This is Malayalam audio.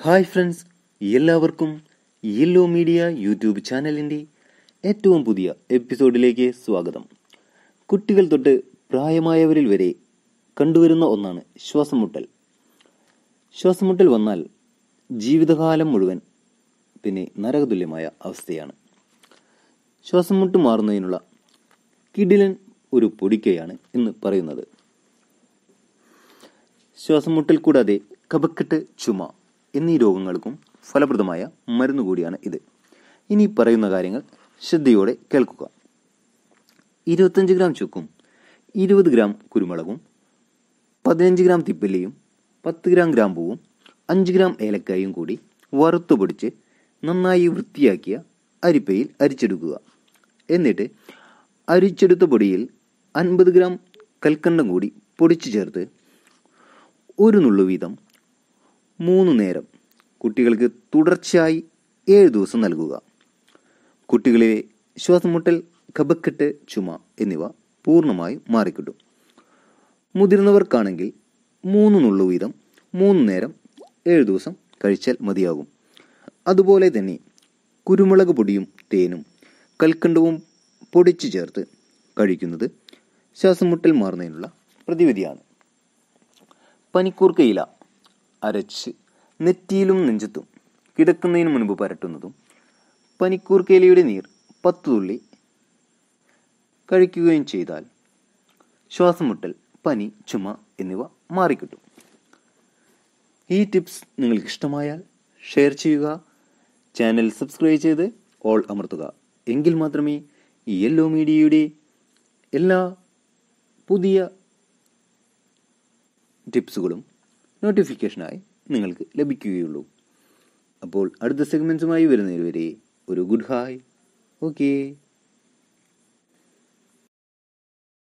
ഹായ് ഫ്രണ്ട്സ്, എല്ലാവർക്കും യെല്ലോ മീഡിയ യൂട്യൂബ് ചാനലിൻ്റെ ഏറ്റവും പുതിയ എപ്പിസോഡിലേക്ക് സ്വാഗതം. കുട്ടികൾ തൊട്ട് പ്രായമായവരിൽ വരെ കണ്ടുവരുന്ന ഒന്നാണ് ശ്വാസം മുട്ടൽ. ശ്വാസം മുട്ടൽ വന്നാൽ ജീവിതകാലം മുഴുവൻ പിന്നെ നരകതുല്യമായ അവസ്ഥയാണ്. ശ്വാസം മുട്ട് മാറുന്നതിനുള്ള കിടിലൻ ഒരു പൊടിക്കൈയാണ് ഇന്ന് പറയുന്നത്. ശ്വാസം മുട്ടൽ കൂടാതെ കഫക്കെട്ട്, ചുമ എന്നീ രോഗങ്ങൾക്കും ഫലപ്രദമായ മരുന്ന് കൂടിയാണ് ഇത്. ഇനി പറയുന്ന കാര്യങ്ങൾ ശ്രദ്ധയോടെ കേൾക്കുക. 25 ഗ്രാം ചുക്കും 20 ഗ്രാം കുരുമുളകും 15 ഗ്രാം തിപ്പല്ലിയും 10 ഗ്രാം ഗ്രാമ്പൂവും 5 ഗ്രാം ഏലക്കായും കൂടി വറുത്തു പൊടിച്ച് നന്നായി വൃത്തിയാക്കിയ അരിപ്പയിൽ അരിച്ചെടുക്കുക. എന്നിട്ട് അരിച്ചെടുത്ത പൊടിയിൽ 50 ഗ്രാം കൽക്കണ്ടം കൂടി പൊടിച്ചു ചേർത്ത് ഒരു നുള്ളു വീതം 3 നേരം കുട്ടികൾക്ക് തുടർച്ചയായി 7 ദിവസം നൽകുക. കുട്ടികളിലെ ശ്വാസം മുട്ടൽ, കഫക്കെട്ട്, ചുമ എന്നിവ പൂർണ്ണമായും മാറിക്കിട്ടും. മുതിർന്നവർക്കാണെങ്കിൽ 3 നുള്ളു വീതം 3 നേരം 7 ദിവസം കഴിച്ചാൽ മതിയാകും. അതുപോലെ തന്നെ കുരുമുളക് പൊടിയും തേനും കൽക്കണ്ടവും പൊടിച്ചു ചേർത്ത് കഴിക്കുന്നത് ശ്വാസം മുട്ടൽ മാറുന്നതിനുള്ള പ്രതിവിധിയാണ്. പനിക്കൂർക്കയില അരച്ച് നെറ്റിയിലും നെഞ്ചത്തും കിടക്കുന്നതിന് മുൻപ് പരട്ടുന്നതും പനിക്കൂർക്കയിലയുടെ നീർ 10 തുള്ളി കഴിക്കുകയും ചെയ്താൽ ശ്വാസം മുട്ടൽ, പനി, ചുമ എന്നിവ മാറിക്കിട്ടും. ഈ ടിപ്സ് നിങ്ങൾക്ക് ഇഷ്ടമായാൽ ഷെയർ ചെയ്യുക. ചാനൽ സബ്സ്ക്രൈബ് ചെയ്ത് ഓൾ അമർത്തുക. എങ്കിൽ മാത്രമേ ഈ യെല്ലോ മീഡിയയുടെ എല്ലാ പുതിയ ടിപ്സുകളും നോട്ടിഫിക്കേഷനായി നിങ്ങൾക്ക് ലഭിക്കുകയുള്ളൂ. അപ്പോൾ അടുത്ത സെഗ്മെൻറ്റ്സുമായി വരുന്നതുവരെ ഒരു ഗുഡ് ഹൈ. ഓക്കേ.